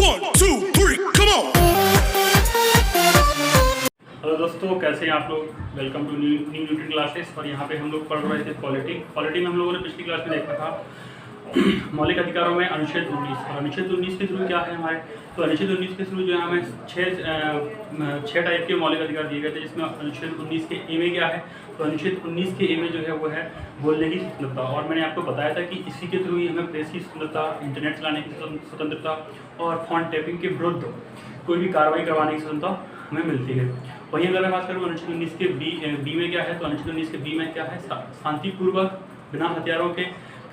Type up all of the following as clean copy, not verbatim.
1, 2, 3, come on! Hello दोस्तों, कैसे हैं आप लोग। Welcome to new nutrition classes. और यहाँ पे हम लोग पढ़ रहे थे पॉलिटी में हम लोगों ने पिछली क्लास में देखा था मौलिक अधिकारों में अनुच्छेद 19। और अनुच्छेद 19 के थ्रू क्या है हमारे, तो अनुच्छेद 19 के थ्रू जो है हमें छः टाइप के मौलिक अधिकार दिए गए थे, जिसमें अनुच्छेद 19 के ए में क्या है, तो अनुच्छेद 19 के ए में जो है वो है बोलने की स्वतंत्रता। और मैंने आपको बताया था कि इसी के थ्रू ही हमें प्रेस की स्वतंत्रता, इंटरनेट चलाने की स्वतंत्रता और फोन टैपिंग के विरुद्ध कोई भी कार्रवाई करवाने की स्वतंत्रता हमें मिलती है। वहीं अगर मैं बात करूँ अनुच्छेद 19 के बी में क्या है, तो अनुच्छेद 19 के बी में क्या है, शांतिपूर्वक बिना हथियारों के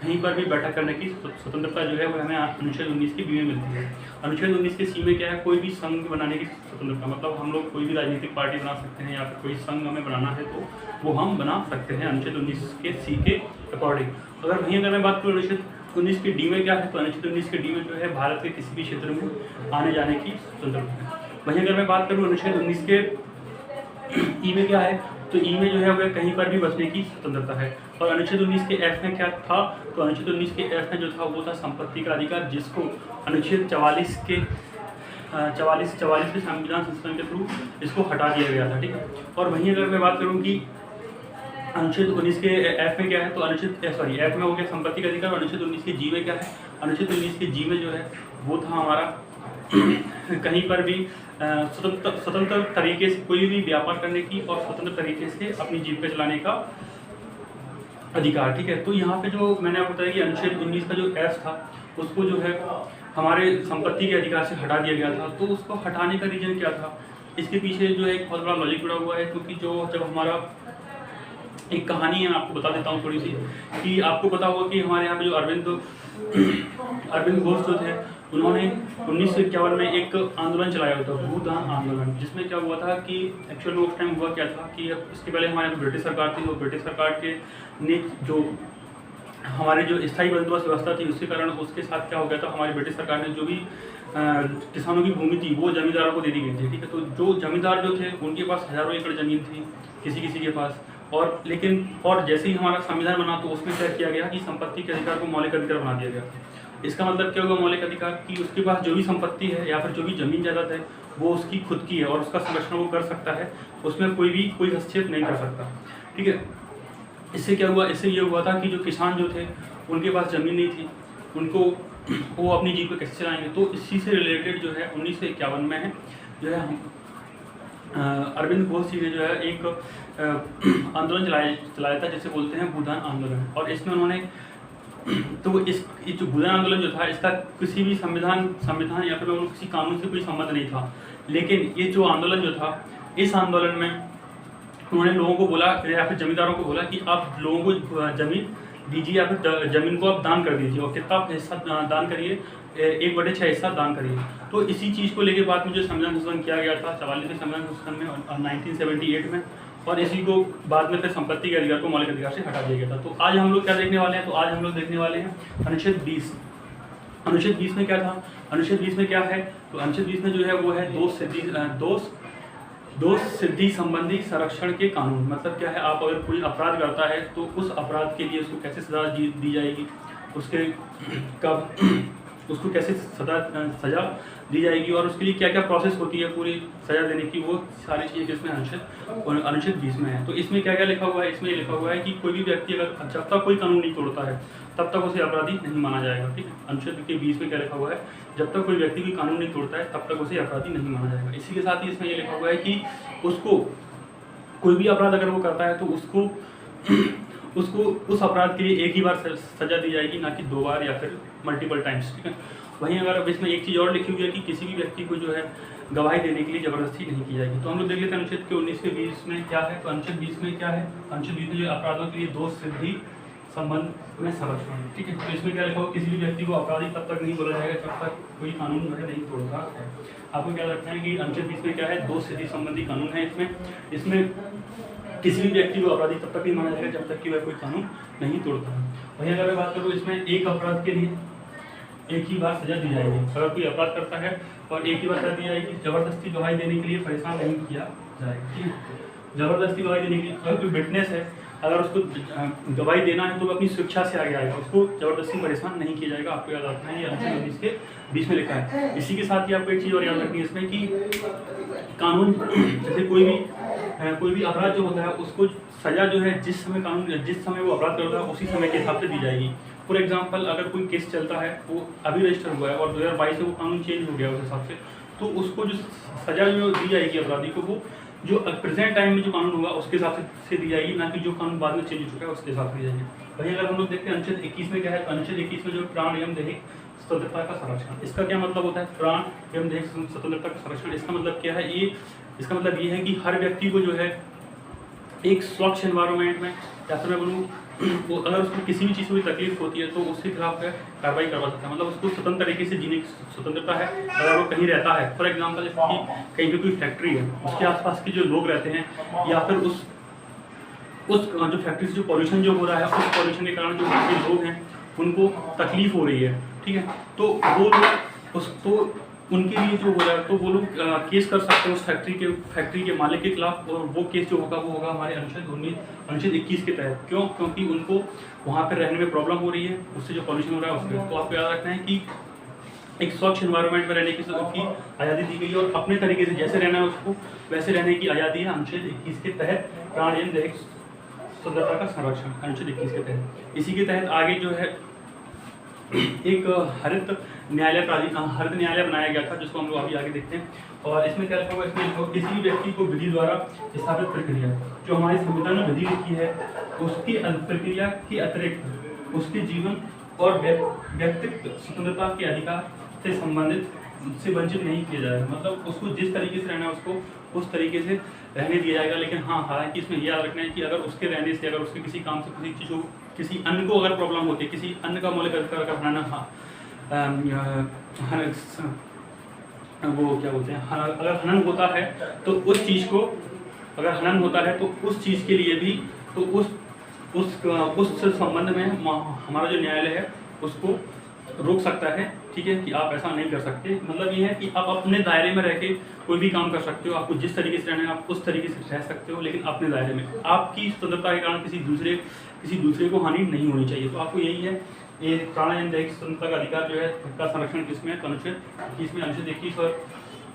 कहीं पर भी बैठक करने की स्वतंत्रता जो है वो हमें अनुच्छेद 19 के बी में मिलती है। अनुच्छेद 19 के सी में क्या है, कोई भी संघ बनाने की स्वतंत्रता, मतलब हम लोग कोई भी राजनीतिक पार्टी बना सकते हैं या फिर कोई संघ हमें बनाना है तो वो हम बना सकते हैं अनुच्छेद 19 के सी के अकॉर्डिंग। अगर मैं बात करूँ अनुच्छेद 19 के डी में क्या है, तो अनुच्छेद 19 के डी में जो है भारत के किसी भी क्षेत्र में आने जाने की स्वतंत्रता है। वहीं अगर मैं बात करूँ अनुच्छेद 19 के ई में क्या है, तो ई में जो है वह कहीं पर भी बसने की स्वतंत्रता है। और अनुच्छेद 19 के एफ में क्या था, तो अनुच्छेद 19 के एफ में जो था वो था संपत्ति का अधिकार, जिसको अनुच्छेद 44 के संविधान संशोधन के थ्रू इसको हटा दिया गया था, ठीक है। और वहीं अगर मैं बात करूँ कि अनुच्छेद 19 के एफ में क्या है, तो एफ में हो गया संपत्ति का अधिकार। अनुच्छेद 19 के जी में क्या है, अनुच्छेद 19 के जी में जो है वो था हमारा कहीं पर भी स्वतंत्र तरीके से कोई भी व्यापार करने की और स्वतंत्र तरीके से अपनी जीविका चलाने का अधिकार, ठीक है। तो यहाँ पे जो मैंने आपको बताया कि अनुच्छेद 19 का जो एफ था उसको जो है हमारे संपत्ति के अधिकार से हटा दिया गया था। तो उसको हटाने का रीजन क्या था, इसके पीछे जो है एक बहुत बड़ा लॉजिक जुड़ा हुआ है। क्योंकि जब हमारा एक कहानी है, मैं आपको बता देता हूँ थोड़ी सी, कि आपको पता होगा कि हमारे यहाँ पे जो अरविंद घोष जो थे, उन्होंने 1951 में एक आंदोलन चलाया हुआ था, भूदान आंदोलन, जिसमें क्या हुआ था कि एक्चुअल में उस टाइम हुआ क्या था कि इसके पहले हमारे ब्रिटिश सरकार थी, तो ब्रिटिश सरकार के ने जो हमारी जो स्थायी बंदोबस्त व्यवस्था थी उसके कारण उसके साथ क्या हो गया था, हमारी ब्रिटिश सरकार ने जो भी किसानों की भूमि थी वो जमींदारों को दे दी गई थी, ठीक है। तो जो जमींदार जो थे उनके पास हज़ारों एकड़ ज़मीन थी किसी के पास। और जैसे ही हमारा संविधान बना तो उसमें क्या किया गया कि संपत्ति के अधिकार को मौलिक अधिकार बना दिया गया। इसका मतलब क्या होगा मौलिक अधिकार, कि उसके पास जो भी संपत्ति है या फिर जो भी जमीन जायदाद है वो उसकी खुद की है और उसका संरक्षण वो कर सकता है, उसमें कोई हस्तक्षेप नहीं कर सकता, ठीक है। इससे क्या हुआ, इससे ये हुआ था कि जो किसान जो थे उनके पास ज़मीन नहीं थी, उनको वो अपनी जीविका कैसे चलाएंगे। तो इसी से रिलेटेड जो है 1951 में है जो है अरविंद घोष जी ने जो है एक आंदोलन चलाया था, जिसे बोलते हैं भूदान आंदोलन। और इसमें उन्होंने तो इस जो भूदान आंदोलन जो था इसका किसी भी संविधान या फिर किसी कानून से कोई संबंध नहीं था। लेकिन ये जो आंदोलन जो था, इस आंदोलन में उन्होंने लोगों को बोला या फिर जमींदारों को बोला कि आप लोगों को जमीन दीजिए या फिर जमीन को आप दान कर दीजिए, और कितना हिस्सा दान करिए, 1/6 हिस्सा दान करिए। तो इसी चीज़ को लेके बाद में जो संविधान संशोधन किया गया था 44वें संविधान संशोधन में 1978 में, और इसी को बाद में फिर संपत्ति के अधिकार को मौलिक अधिकार से हटा दिया गया था। तो आज हम लोग क्या देखने वाले हैं, तो आज हम लोग देखने वाले हैं अनुच्छेद 20। अनुच्छेद 20 में क्या था, अनुच्छेद 20 में क्या है, तो अनुच्छेद 20 में जो है वो है दोष सिद्धि संबंधी संरक्षण के कानून। मतलब क्या है, आप अगर कोई अपराध करता है तो उस अपराध के लिए उसको कैसे सजा दी जाएगी, उसको कैसे सजा दी जाएगी और उसके लिए क्या क्या प्रोसेस होती है पूरी सजा देने की, वो सारी चीज़ें इसमें अनुच्छेद 20 में है। तो इसमें क्या क्या लिखा हुआ है, इसमें लिखा हुआ है कि कोई भी व्यक्ति अगर जब तक कोई कानून नहीं तोड़ता है तब तक उसे अपराधी नहीं माना जाएगा, ठीक है। अनुच्छेद के 20 में क्या लिखा हुआ है, जब तक कोई व्यक्ति कोई कानून नहीं तोड़ता है तब तक उसे अपराधी नहीं माना जाएगा। इसी के साथ ही इसमें ये लिखा हुआ है कि उसको कोई भी अपराध अगर वो करता है तो उसको उस अपराध के लिए एक ही बार सजा दी जाएगी, ना कि 2 बार या फिर मल्टीपल टाइम्स, ठीक है। वहीं अगर अब इसमें एक चीज़ और लिखी हुई है कि किसी भी व्यक्ति को जो है गवाही देने के लिए ज़बरदस्ती नहीं की जाएगी। तो हम लोग देख लेते हैं अनुच्छेद के 19 के 20 में क्या है। तो अनुच्छेद 20 में क्या है, अनुच्छेद 20 में जो अपराधों के लिए दोष सिद्धि संबंध में संरक्षण, ठीक है। तो इसमें क्या लिखा हो, किसी भी व्यक्ति को अपराधी तब तक नहीं बोला जाएगा जब तक कोई कानून जो है नहीं तोड़ता है। आपको क्या लगता है कि अनुच्छेद 20 में क्या है, दोष सिद्धि संबंधी कानून है। इसमें किसी भी व्यक्ति को अपराधी तब तक नहीं माना जाएगा जब तक कि वह कोई कानून नहीं तोड़ता है। वहीं अगर मैं बात करूँ, इसमें एक अपराध के लिए एक ही बार सजा दी जाएगी। अगर कोई अपराध करता है और एक ही बार सजा दी जाएगी, जबरदस्ती गवाही देने के लिए परेशान नहीं किया जाएगा। जबरदस्ती गवाही देने के लिए अगर कोई विटनेस है, अगर उसको गवाही देना है तो वो अपनी शिक्षा से आगे आएगा, उसको जबरदस्ती परेशान नहीं किया जाएगा। आपको याद रखना है ये अनुच्छेद 19 के बीच में लिखा है। इसी के साथ ही आपको एक चीज़ और याद रखनी है इसमें कि कानून जैसे कोई भी अपराध जो होता है उसको सज़ा जो है जिस समय वो अपराध करता है उसी समय के हिसाब से दी जाएगी। फॉर एग्जांपल अगर कोई केस चलता है वो अभी रजिस्टर हुआ है और 2022 से वो कानून चेंज हो गया उस हिसाब से, तो उसको जो सज़ा जो दी जाएगी अपराधी को वो जो प्रेजेंट टाइम में जो कानून होगा उसके हिसाब से दी जाएगी, ना कि जो कानून बाद में चेंज हो चुका है उसके हिसाब से दी जाएगी। वहीं अगर हम लोग देखते हैं अनुच्छेद 21 में क्या है, अनुच्छेद 21 में जो प्राण एवं दैहिक स्वतंत्रता का संरक्षण, इसका क्या मतलब होता है? प्राण एवं दैहिक स्वतंत्रता का संरक्षण, इसका मतलब क्या है? इसका मतलब ये है कि हर व्यक्ति को जो है एक स्वच्छ एनवायरनमेंट में, या फिर मैं बोलूँ वो अगर उसको किसी भी चीज़ में तकलीफ होती है तो उसके खिलाफ कार्रवाई करवा सकता है। मतलब उसको स्वतंत्र तरीके से जीने की स्वतंत्रता है। अगर वो कहीं रहता है, फॉर एग्जांपल जैसे कि कहीं पे कोई फैक्ट्री है, उसके आसपास के जो लोग रहते हैं, या फिर उस जो फैक्ट्री से जो पॉल्यूशन जो हो रहा है, उस पॉल्यूशन के कारण जो वहाँ के लोग हैं उनको तकलीफ हो रही है, ठीक है, तो वो लोग उनके लिए जो हो रहा है तो वो लोग केस कर सकते हैं उस फैक्ट्री के मालिक के खिलाफ, और वो केस जो होगा वो होगा हमारे अनुच्छेद 21 के तहत। क्यों? क्योंकि उनको वहाँ पर रहने में प्रॉब्लम हो रही है, उससे जो पॉल्यूशन हो रहा है उसके। तो आपको याद रखना है कि एक स्वच्छ एनवायरनमेंट में रहने की आज़ादी दी गई है, और अपने तरीके से जैसे रहना है उसको वैसे रहने की आज़ादी है अनुच्छेद 21 के तहत। प्राण एवं दैहिक स्वतंत्रता का संरक्षण अनुच्छेद 21 के तहत। इसी के तहत आगे जो है एक हरित न्यायालय बनाया गया था, जिसको हम लोग अभी आगे देखते हैं। और इसमें क्या लिखा हुआ है? इसमें किसी भी व्यक्ति को विधि द्वारा स्थापित प्रक्रिया, जो हमारे संविधान में विधि लिखी है, उसकी प्रक्रिया के अतिरिक्त उसके जीवन और व्यक्तित्व स्वतंत्रता के अधिकार से संबंधित से वंचित नहीं किया जाएगा। मतलब उसको जिस तरीके से रहना है उसको उस तरीके से रहने दिया जाएगा। लेकिन हाँ, हालांकि इसमें याद रखना है कि अगर उसके रहने से, अगर उसके किसी काम से, किसी चीज़ को, किसी अन्य को अगर प्रॉब्लम होती है, किसी अन्य का मौलिक अधिकार का हनन, वो क्या बोलते हैं, अगर हनन होता है तो उस चीज़ को, अगर हनन होता है तो उस चीज़ के लिए भी, तो उस संबंध में हमारा जो न्यायालय है उसको रोक सकता है, ठीक है, कि आप ऐसा नहीं कर सकते। मतलब ये है कि आप अपने दायरे में रह के कोई भी काम कर सकते हो, आपको जिस तरीके से रहना है आप उस तरीके से रह सकते हो, लेकिन अपने दायरे में। आपकी स्वतंत्रता के कारण किसी दूसरे को हानि नहीं होनी चाहिए। तो आपको यही है, ये प्राण एवं दैहिक स्वतंत्रता का अधिकार जो है का संरक्षण किसमें है? अनुच्छेद 21 में। अनुच्छेद 21 और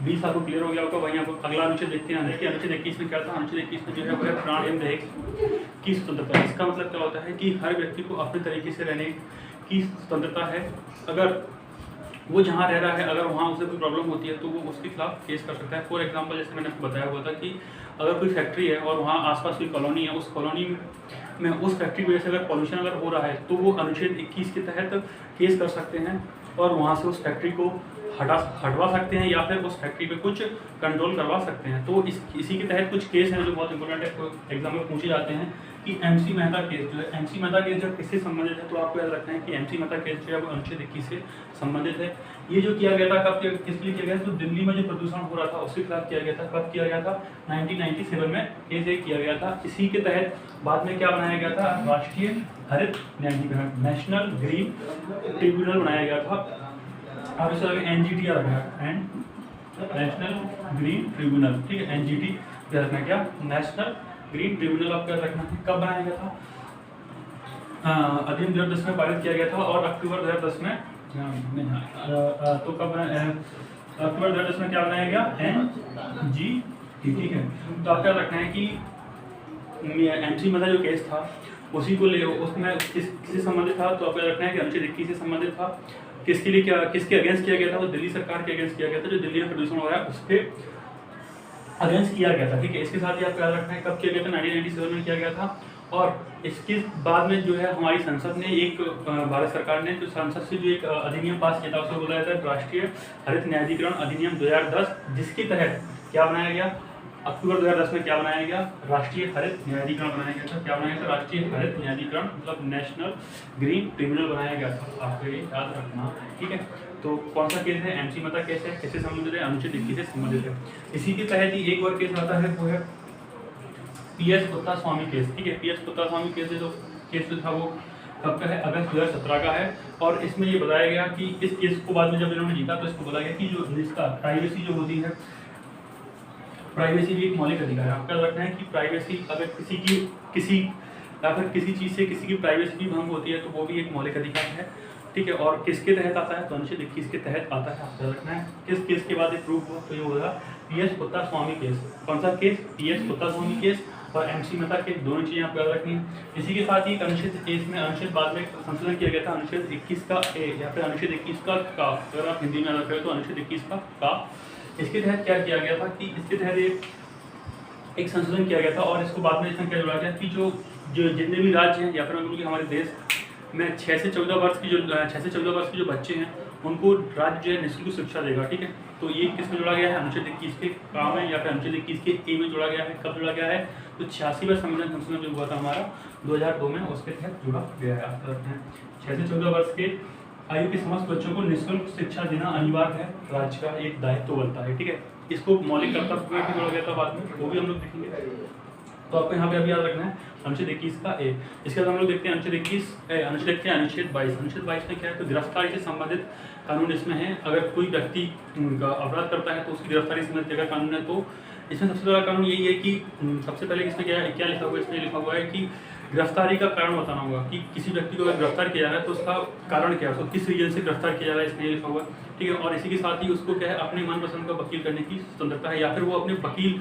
20 आपको क्लियर हो गया होगा। वहीं आपको अगला अनुच्छेद देखते हैं। अनुच्छेद 21 में क्या था? अनुच्छेद 21 में जो है वो है प्राण एवं दैहिक की स्वतंत्रता। इसका मतलब क्या होता है कि हर व्यक्ति को अपने तरीके से रहने की स्वतंत्रता है। अगर वो जहाँ रह रहा है, अगर वहाँ उसे कोई प्रॉब्लम होती है तो वो उसके खिलाफ केस कर सकता है। फॉर एग्जांपल जैसे मैंने आपको बताया हुआ था कि अगर कोई फैक्ट्री है और वहाँ आसपास कोई कॉलोनी है, उस कॉलोनी में उस फैक्ट्री की वजह से अगर पॉल्यूशन अगर हो रहा है तो वो अनुच्छेद 21 के तहत केस कर सकते हैं और वहाँ से उस फैक्ट्री को हटवा सकते हैं, या फिर उस फैक्ट्री पे कुछ कंट्रोल करवा सकते हैं। तो इसी के तहत कुछ केस हैं जो बहुत इंपॉर्टेंट है, एग्जाम में पूछे जाते हैं कि एमसी मेहता केस जो है, एमसी मेहता केस जब किससे संबंधित है, तो आपको याद रखना है कि एमसी मेहता केस जो है वो अनुच्छेद 21 से संबंधित है। ये जो किया गया था, किस लिए किया गया? तो दिल्ली में जो प्रदूषण हो रहा था उसके खिलाफ किया गया था। कब किया गया था? 1997 में केस एक किया गया था। इसी के तहत बाद में क्या बनाया गया था? राष्ट्रीय हरित न्यायाधिकरण, नेशनल ग्रीन ट्रिब्यूनल बनाया गया था। अब इसे एनजीटी याद रखना, नेशनल ग्रीन ट्रिब्यूनल, ठीक है, एनजीटी याद रखना। क्या? नेशनल ग्रीन ट्रिब्यूनल आपको याद रखना है। कब बनाया गया था? अधिनियम 2010 में पारित किया गया था और अक्टूबर 2010 में तो कब अक्टूबर 2010 में क्या बनाया गया? एनजीटी, ठीक है। तो आपको याद रखना है कि एमसी मेहता जो केस था उसी को ले, उसमें किससे संबंधित था? तो आपको याद रखना है कि अनुच्छेद 21 से संबंधित था। किसके लिए, किसके अगेंस्ट किया गया था? वो दिल्ली सरकार के अगेंस्ट किया गया था, जो दिल्ली में प्रदूषण हो रहा है उसके अगेंस्ट किया गया था, ठीक है। इसके साथ ही आपको याद रखना है कब किया गया था? 1997 में किया गया था। और इसके बाद में जो है हमारी संसद ने एक, भारत सरकार ने जो संसद से जो एक अधिनियम पास किया था उसे बोला जाता है राष्ट्रीय हरित न्यायाधिकरण अधिनियम 2010, जिसके तहत क्या बनाया गया? अक्टूबर 2010 में क्या बनाया गया? राष्ट्रीय हरित न्यायाधिकरण बनाया गया था। क्या बनाया गया था? राष्ट्रीय हरित न्यायाधिकरण, मतलब नेशनल ग्रीन ट्रिब्यूनल बनाया गया था। आपको ये याद रखना, ठीक है। तो कौन सा केस है? एमसी मेहता केस है। किससे संबंधित है? अनुच्छेद 21 से संबंधित है। इसी के तहत ही एक और केस आता है, वो है पीएस पुत्तास्वामी केस, ठीक है। पीएस पुत्तास्वामी केस जो था वो कब का है? अगस्त 2017 का है। और इसमें ये बताया गया कि इस केस को बाद में जब इन्होंने जीता तो इसको बोला गया कि जो इसका प्राइवेसी जो होती है, प्राइवेसी भी एक मौलिक अधिकार है। आपको याद रखना है कि प्राइवेसी, अगर किसी चीज़ से किसी की प्राइवेसी भी भंग होती है तो वो भी एक मौलिक अधिकार है। ठीक है। और किसके तहत आता है, तो अनुच्छेद 21 के तहत आता है, आपको रखना है। किस केस के बाद ये प्रूफ हुआ, तो ये होगा PS पुत्तास्वामी केस। कौन सा केस, PS पुत्तास्वामी केस और MC मेहता केस, दोनों चीज़ें आपको याद रखनी है। इसी के साथ ही अनुच्छेद इसमें अनुच्छेद बाद में संशोधन किया गया था, अनुच्छेद 21 का ए या फिर अनुच्छेद 21 का अगर आप हिंदी में याद रखें तो अनुच्छेद 21 का। इसके तहत क्या किया गया था कि इसके तहत एक संशोधन किया गया था और इसको बाद में इसमें क्या जोड़ा गया कि जो जितने भी राज्य हैं या फिर उनकी हमारे देश में 6 से 14 वर्ष के जो बच्चे हैं उनको राज्य जो है निःशुल्क शिक्षा देगा, ठीक है। तो ये किसमें जोड़ा गया है, अनुच्छेद 21 के काम है या फिर अनुच्छेद 21 के ए में जोड़ा गया है। कब जोड़ा गया है, तो 86वां संविधान संशोधन जो हुआ था हमारा 2002 में, उसके तहत जुड़ा गया है। आप करते हैं 6 से 14 वर्ष के आयु के समस्त बच्चों को निःशुल्क शिक्षा देना अनिवार्य है, राज्य का एक दायित्व बनता है, ठीक है। इसको मौलिक कर्तव्य भी जोड़ा गया था बाद में, वो भी हम लोग देखेंगे। तो आपको यहाँ पे अभी याद रखना है अनुच्छेद 21 का ए। इसके बाद हम लोग देखते हैं अनुच्छेद 21 अनुच्छेद देखते हैं अनुच्छेद 22। अनुच्छेद 22 में क्या है, तो गिरफ्तारी से संबंधित कानून इसमें है। अगर कोई व्यक्ति अपराध करता है तो उसकी गिरफ्तारी से संबंधित अगर कानून है, तो इसमें सबसे बड़ा कानून यही है कि सबसे पहले इसमें क्या लिखा हुआ है, इसमें लिखा हुआ है कि गिरफ्तारी का कारण बताना होगा कि किसी व्यक्ति को अगर गिरफ्तार किया जा रहा है तो उसका कारण क्या है, उसको किस रीजन से गिरफ्तार किया जा रहा है, इसमें लिखा हुआ है, ठीक है। और इसी के साथ ही उसको क्या है, अपने मनपसंद का वकील करने की स्वतंत्रता है, या फिर वो अपने वकील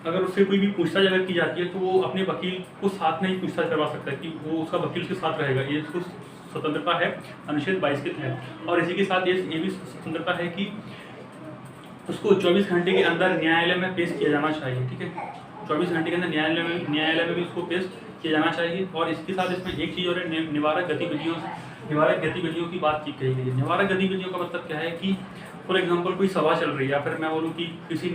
अगर उससे कोई भी पूछताछ अगर की जाती है तो वो अपने वकील को साथ में ही पूछताछ करवा सकता है कि वो उसका वकील उसके साथ रहेगा, ये उसको स्वतंत्रता है अनुच्छेद 22 के तहत। और इसी के साथ ये भी स्वतंत्रता है कि उसको 24 घंटे के अंदर न्यायालय में पेश किया जाना चाहिए, ठीक है। 24 घंटे के अंदर न्यायालय में भी उसको पेश किया जाना चाहिए। और इसके साथ इसमें एक चीज़ और है, निवारक गतिविधियों की बात की गई है। निवारक गतिविधियों का मतलब क्या है कि फॉर एग्जाम्पल कोई सभा चल रही है या फिर मैं बोलूँ कि किसी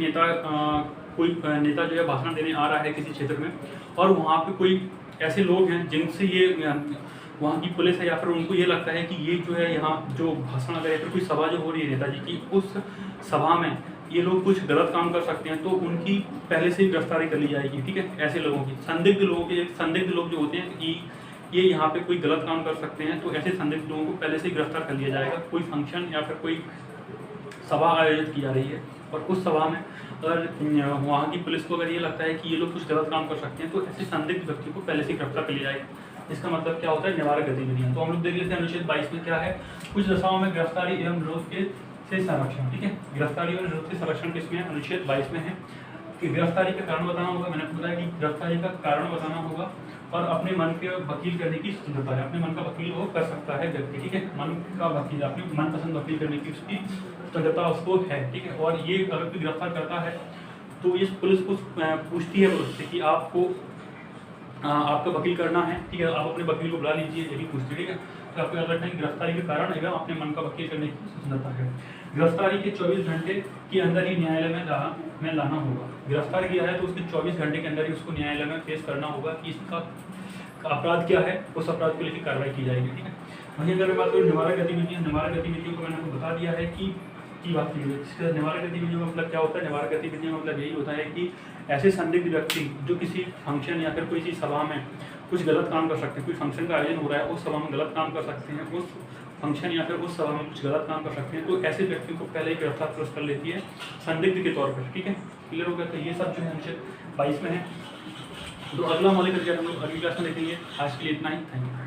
कोई नेता जो है भाषण देने आ रहा है किसी क्षेत्र में, और वहाँ पे कोई ऐसे लोग हैं जिनसे ये वहाँ की पुलिस है या फिर उनको ये लगता है कि ये जो है यहाँ जो भाषण अगर या फिर कोई सभा जो हो रही है नेताजी की, उस सभा में ये लोग कुछ गलत काम कर सकते हैं, तो उनकी पहले से ही गिरफ्तारी कर ली जाएगी, ठीक है। ऐसे लोगों की संदिग्ध लोग जो होते हैं कि ये यहाँ पे कोई गलत काम कर सकते हैं, तो ऐसे संदिग्ध लोगों को पहले से ही गिरफ्तार कर लिया जाएगा। कोई फंक्शन या फिर कोई सभा आयोजित की जा रही है और उस सभा में अगर वहाँ की पुलिस को अगर ये लगता है कि ये लोग कुछ गलत काम कर सकते हैं, तो ऐसे संदिग्ध व्यक्ति को पहले से गिरफ्तार कर लिया जाएगा। इसका मतलब क्या होता है, निवारक गतिविधियाँ। तो हम लोग देख लेते हैं अनुच्छेद 22 में क्या है। कुछ दशाओं में गिरफ्तारी एवं निरोध से संरक्षण, ठीक है। गिरफ्तारी एवं निरोध से संरक्षण किसमें है, अनुच्छेद 22 में है। कि गिरफ्तारी का कारण बताना होगा, मैंने बताया कि गिरफ्तारी का कारण बताना होगा और अपने मन के वकील करने की स्वतंत्रता है। अपने मन का वकील वो कर सकता है व्यक्ति, ठीक है। मन का वकील, अपने मनपसंद वकील करने की उसकी स्वतंत्रता उसको है, ठीक है। और ये अगर कोई गिरफ्तार करता है तो ये पुलिस को पूछती है उससे कि आपको आपका वकील करना है, ठीक है। आप अपने वकील को बुला लीजिए, ये भी पूछती है, ठीक है। तो आपको याद रखना है गिरफ्तारी के कारण एवं अपने मन का वकील करने की स्वतंत्रता है। गिरफ्तारी के 24 घंटे के अंदर ही न्यायालय में लाना होगा। गिरफ्तार किया है तो उसके 24 घंटे के अंदर ही उसको न्यायालय में पेश करना होगा कि इसका अपराध क्या है, उस अपराध को लेकर कार्रवाई की जाएगी, ठीक है। वहीं अगर मैं बात करूँ निवारक गतिविधियों को मैंने आपको बता दिया है कि बात की है। इसका निवारक गतिविधियों का मतलब क्या होता है, निवारक गतिविधियों का मतलब यही होता है कि ऐसे संदिग्ध व्यक्ति जो किसी फंक्शन या फिर कोई सभा में कुछ गलत काम कर सकते हैं, कोई फंक्शन का आयोजन हो रहा है, उस सभा में गलत काम कर सकते हैं, उस फंक्शन या फिर उस सभा में कुछ गलत काम कर सकते हैं, तो ऐसे व्यक्ति को पहले ही गिरफ्तार पुलिस कर लेती है संदिग्ध के तौर पर, ठीक है। क्लियर हो गया। तो ये सब जो है अनुच्छेद 22 में है। तो अगला मौलिक अधिकार हम लोग अगली क्लास में देखेंगे। आज के लिए इतना ही, थैंक यू।